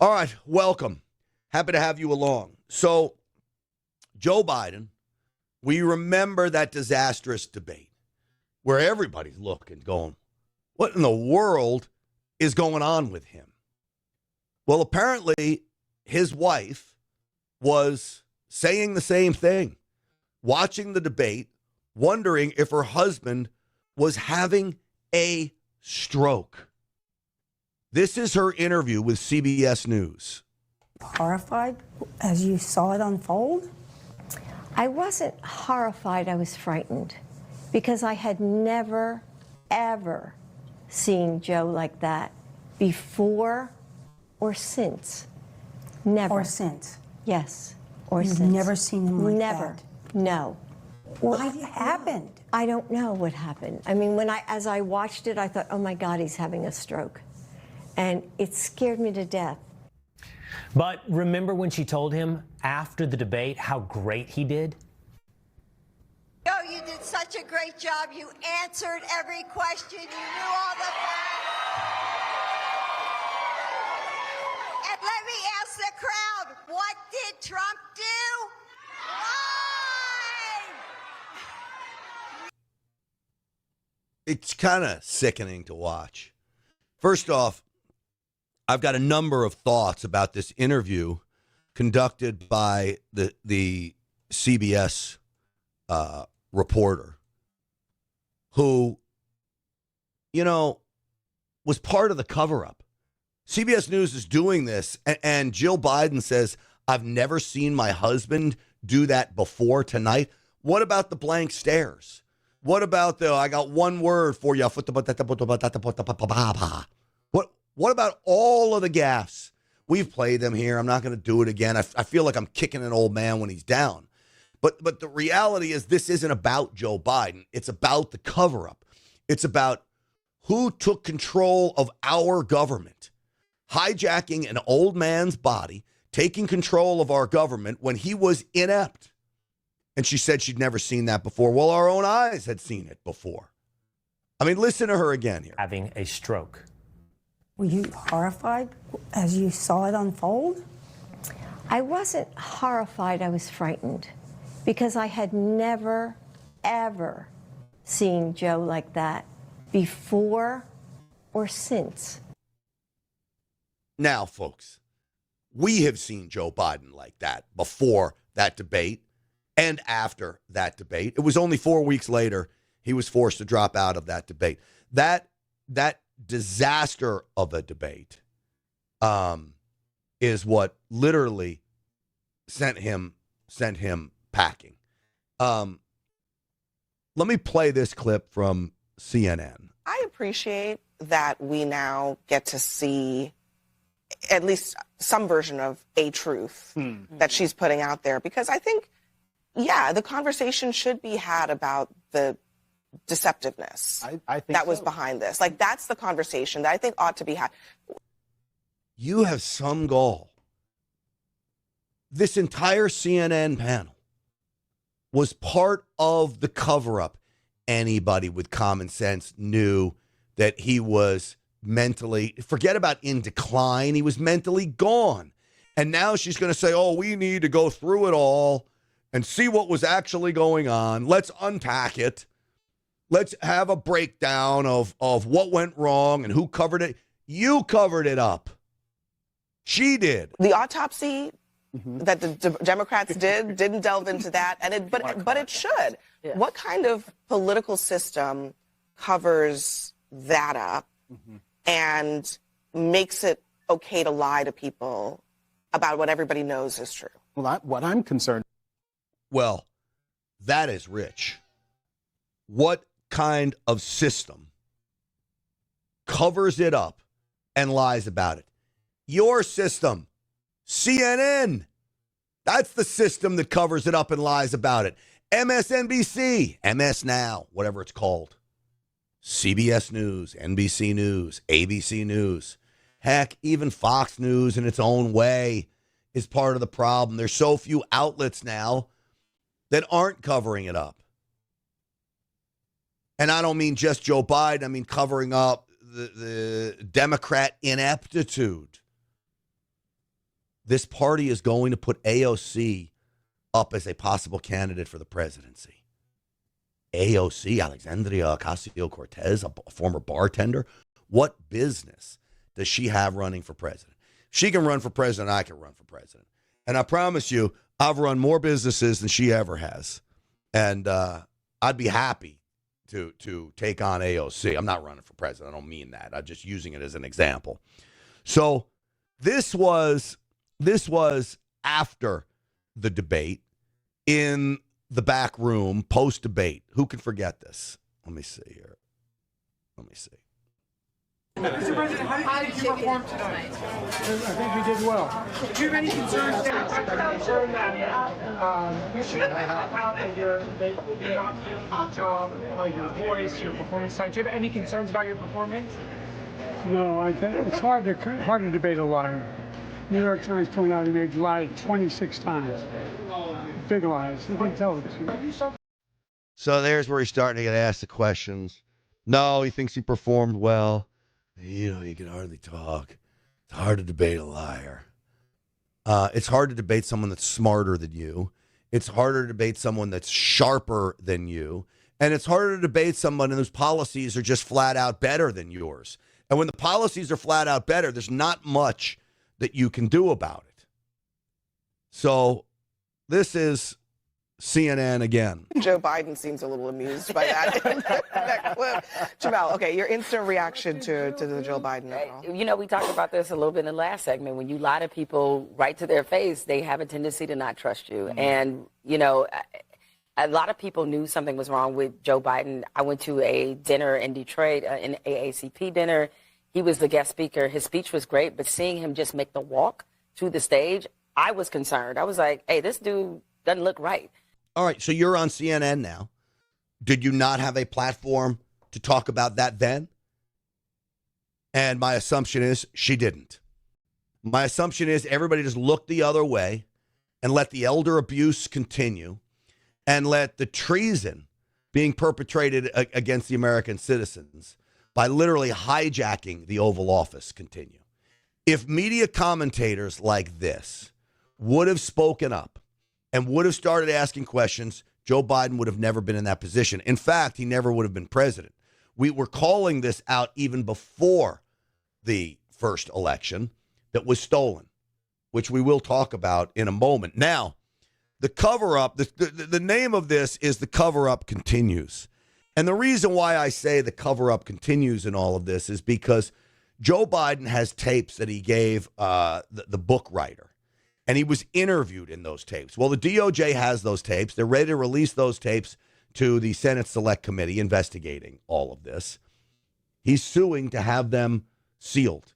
All right, welcome. Happy to have you along. So, Joe Biden, we remember that disastrous debate where everybody's looking, going, what in the world is going on with him? Well, apparently, his wife was saying the same thing, watching the debate, wondering if her husband was having a stroke. This is her interview with CBS News. Horrified as you saw it unfold? I wasn't horrified, I was frightened because I had never, ever seen Joe like that before or since. Never. Or since? Yes, or You've since. never seen him like Never. that? No. What happened? I don't know what happened. I mean, as I watched it, I thought, oh my God, he's having a stroke. And it scared me to death. But remember when she told him after the debate how great he did? Joe, you did such a great job. You answered every question. You knew all the facts. And let me ask the crowd, what did Trump do? Lie! It's kind of sickening to watch. First off, I've got a number of thoughts about this interview conducted by the CBS reporter who, was part of the cover-up. CBS News is doing this, and Jill Biden says, I've never seen my husband do that before tonight. What about the blank stares? What about I got one word for you. What about all of the gaffes? We've played them here. I'm not going to do it again. I feel like I'm kicking an old man when he's down. But the reality is this isn't about Joe Biden. It's about the cover-up. It's about who took control of our government, hijacking an old man's body, taking control of our government when he was inept. And she said she'd never seen that before. Well, our own eyes had seen it before. I mean, listen to her again here. Having a stroke. Were you horrified as you saw it unfold? I wasn't horrified, I was frightened because I had never, ever seen Joe like that before or since. Now, folks, we have seen Joe Biden like that before that debate and after that debate. It was only 4 weeks later he was forced to drop out of that debate. That disaster of a debate is what literally sent him packing. Let me play this clip from CNN. I appreciate that we now get to see at least some version of a truth that she's putting out there, because I think, the conversation should be had about the deceptiveness I think that was behind this. Like, that's the conversation that I think ought to be had. You have some gall. This entire CNN panel was part of the cover-up. Anybody with common sense knew that he was mentally, forget about in decline, he was mentally gone. And now she's going to say, oh, we need to go through it all and see what was actually going on. Let's unpack it. Let's have a breakdown of what went wrong and who covered it. You covered it up. She did. The autopsy that the Democrats didn't delve into that, and but it should. Yeah. What kind of political system covers that up and makes it okay to lie to people about what everybody knows is true? Well, what I'm concerned. Well, that is rich. What kind of system covers it up and lies about it? Your system, CNN. That's the system that covers it up and lies about it. MSNBC, MS Now, whatever it's called. CBS News, NBC News, ABC News. Heck, even Fox News in its own way is part of the problem. There's so few outlets now that aren't covering it up. And I don't mean just Joe Biden. I mean covering up the Democrat ineptitude. this party is going to put AOC up as a possible candidate for the presidency. AOC, Alexandria Ocasio-Cortez, a former bartender. What business does she have running for president? She can run for president. I can run for president. And I promise you, I've run more businesses than she ever has. And I'd be happy to take on AOC. I'm not running for president. I don't mean that. I'm just using it as an example. So this was after the debate in the back room, post-debate. Who can forget this? Let me see here. Mr. President, how did you perform tonight? I think you did well. Do you have any concerns your voice, your performance tonight? Do you have any concerns about your performance? No, I think it's hard to debate a liar. New York Times pointed out he made lied 26 times. Big lies. You can tell it. So there's where he's starting to get asked the questions. No, he thinks he performed well. You know, you can hardly talk. It's hard to debate a liar. It's hard to debate someone that's smarter than you. It's harder to debate someone that's sharper than you. And it's harder to debate someone whose policies are just flat out better than yours. And when the policies are flat out better, there's not much that you can do about it. So this is CNN again. Joe Biden seems a little amused by that, that clip. Jamel, okay, your instant reaction to the Joe Biden. You know, we talked about this a little bit in the last segment. When you lie to people right to their face, they have a tendency to not trust you. Mm-hmm. And, you know, a lot of people knew something was wrong with Joe Biden. I went to a dinner in Detroit, an AACP dinner. He was the guest speaker. His speech was great, but seeing him just make the walk to the stage, I was concerned. I was like, hey, this dude doesn't look right. All right, so you're on CNN now. Did you not have a platform to talk about that then? And my assumption is she didn't. My assumption is everybody just looked the other way and let the elder abuse continue and let the treason being perpetrated against the American citizens by literally hijacking the Oval Office continue. If media commentators like this would have spoken up and would have started asking questions, Joe Biden would have never been in that position. In fact, he never would have been president. We were calling this out even before the first election that was stolen, which we will talk about in a moment. Now, the cover-up, the name of this is The Cover-Up Continues. And the reason why I say the cover-up continues in all of this is because Joe Biden has tapes that he gave the book writer. And he was interviewed in those tapes. Well, the DOJ has those tapes. They're ready to release those tapes to the Senate Select Committee investigating all of this. He's suing to have them sealed.